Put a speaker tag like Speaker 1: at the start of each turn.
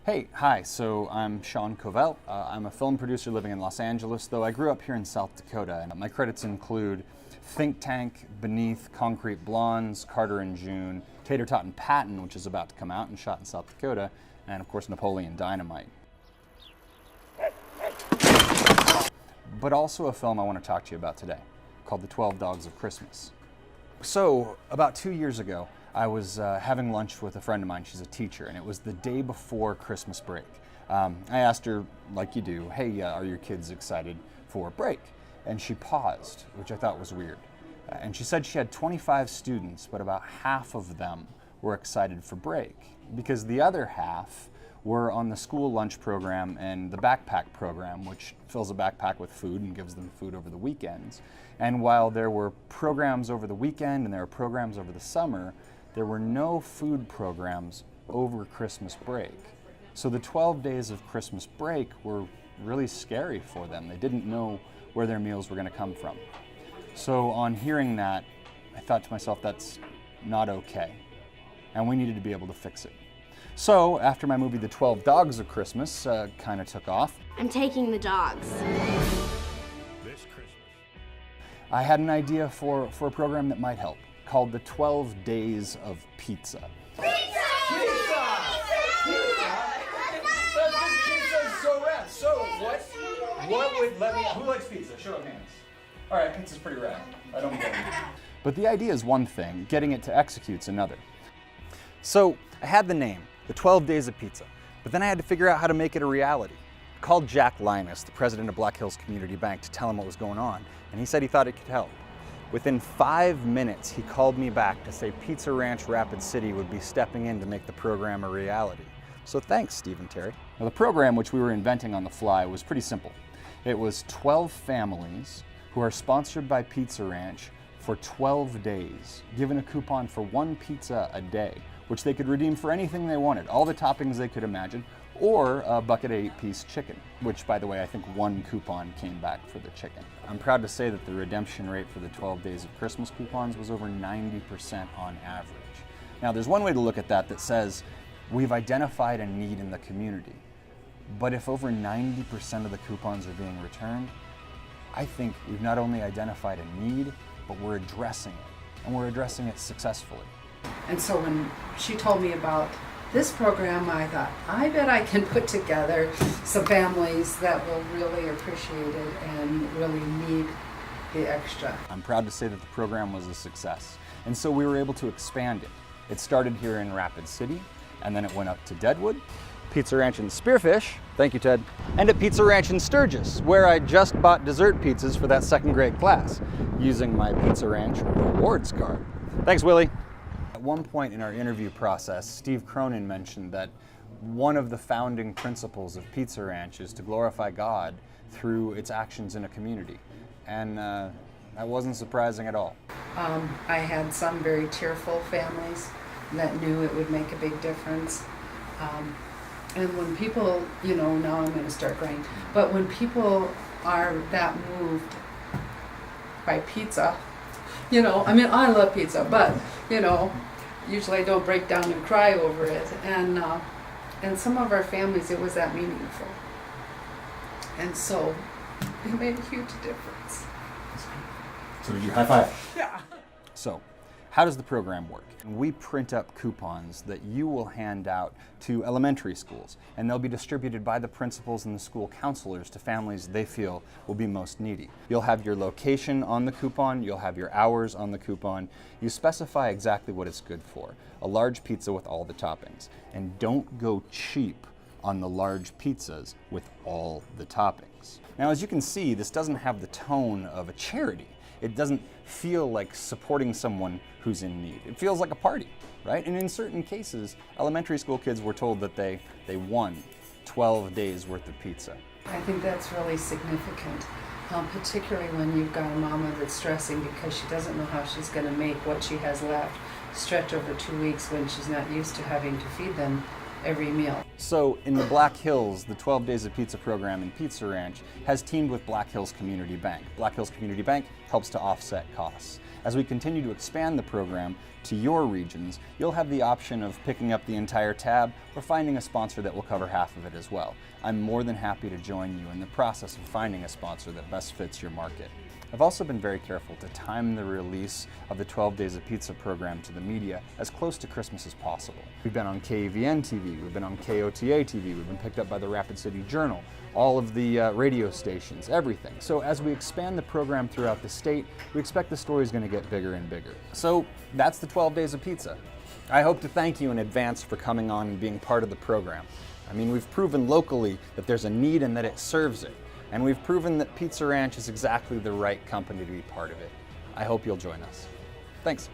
Speaker 1: Hi, so I'm Sean Covell. I'm a film producer living in Los Angeles, though I grew up here in South Dakota, and my credits include Think Tank, Beneath, Concrete Blondes, Carter and June, Tater Tot and Patton, which is about to come out and shot in South Dakota, and of course Napoleon Dynamite. But also a film I want to talk to you about today, called The 12 Dogs of Christmas. So, about 2 years ago, I was having lunch with a friend of mine. She's a teacher, and it was the day before Christmas break. I asked her, like you do, hey, are your kids excited for break? And she paused, which I thought was weird. And she said she had 25 students, but about half of them were excited for break, because the other half were on the school lunch program and the backpack program, which fills a backpack with food and gives them food over the weekends. And while there were programs over the weekend and there were programs over the summer, there were no food programs over Christmas break. So the 12 days of Christmas break were really scary for them. They didn't know where their meals were going to come from. So on hearing that, I thought to myself, that's not okay. And we needed to be able to fix it. So after my movie The 12 Dogs of Christmas kind of took off,
Speaker 2: I'm taking the dogs.
Speaker 1: I had an idea for a program that might help, called The 12 Days of Pizza.
Speaker 3: Pizza! Pizza! Pizza is so rad. So what would let me, who likes pizza? Show of hands. All right, pizza's pretty rad. I don't get it.
Speaker 1: But the idea is one thing, getting it to execute's another. So I had the name, The 12 Days of Pizza, but then I had to figure out how to make it a reality. I called Jack Linus, the president of Black Hills Community Bank, to tell him what was going on, and he said he thought it could help. Within 5 minutes, he called me back to say Pizza Ranch Rapid City would be stepping in to make the program a reality. So thanks, Steve and Terry. Now, the program, which we were inventing on the fly, was pretty simple. It was 12 families who are sponsored by Pizza Ranch for 12 days, given a coupon for 1 pizza a day, which they could redeem for anything they wanted, all the toppings they could imagine, or a bucket of 8-piece chicken, which, by the way, I think 1 coupon came back for the chicken. I'm proud to say that the redemption rate for the 12 Days of Christmas coupons was over 90% on average. Now, there's one way to look at that says, we've identified a need in the community. But if over 90% of the coupons are being returned, I think we've not only identified a need, but we're addressing it, and we're addressing it successfully.
Speaker 4: And so when she told me about this program, I thought, I bet I can put together some families that will really appreciate it and really need the extra.
Speaker 1: I'm proud to say that the program was a success, and so we were able to expand it. It started here in Rapid City, and then it went up to Deadwood, Pizza Ranch in Spearfish, thank you Ted, and at Pizza Ranch in Sturgis, where I just bought dessert pizzas for that 2nd grade class, using my Pizza Ranch rewards card. Thanks, Willie. At one point in our interview process, Steve Cronin mentioned that one of the founding principles of Pizza Ranch is to glorify God through its actions in a community. And that wasn't surprising at all.
Speaker 4: I had some very tearful families that knew it would make a big difference. And when people, now I'm going to start crying, but when people are that moved by pizza, I love pizza, but, usually I don't break down and cry over it. And some of our families, it was that meaningful. And so it made a huge difference.
Speaker 1: So did you high five?
Speaker 4: Yeah.
Speaker 1: So, how does the program work? We print up coupons that you will hand out to elementary schools, and they'll be distributed by the principals and the school counselors to families they feel will be most needy. You'll have your location on the coupon, you'll have your hours on the coupon. You specify exactly what it's good for. A large pizza with all the toppings. And don't go cheap on the large pizzas with all the toppings. Now, as you can see, this doesn't have the tone of a charity. It doesn't feel like supporting someone who's in need. It feels like a party, right? And in certain cases, elementary school kids were told that they won 12 days worth of pizza.
Speaker 4: I think that's really significant, particularly when you've got a mama that's stressing because she doesn't know how she's going to make what she has left stretch over 2 weeks when she's not used to having to feed them every meal.
Speaker 1: So in the Black Hills, the 12 Days of Pizza program in Pizza Ranch has teamed with Black Hills Community Bank. Black Hills Community Bank helps to offset costs. As we continue to expand the program, to your regions, you'll have the option of picking up the entire tab or finding a sponsor that will cover half of it as well. I'm more than happy to join you in the process of finding a sponsor that best fits your market. I've also been very careful to time the release of the 12 Days of Pizza program to the media as close to Christmas as possible. We've been on KVN TV, we've been on KOTA TV, we've been picked up by the Rapid City Journal, all of the radio stations, everything. So as we expand the program throughout the state, we expect the story is going to get bigger and bigger. So that's the 12 Days of Pizza. I hope to thank you in advance for coming on and being part of the program. I mean, we've proven locally that there's a need and that it serves it. And we've proven that Pizza Ranch is exactly the right company to be part of it. I hope you'll join us. Thanks.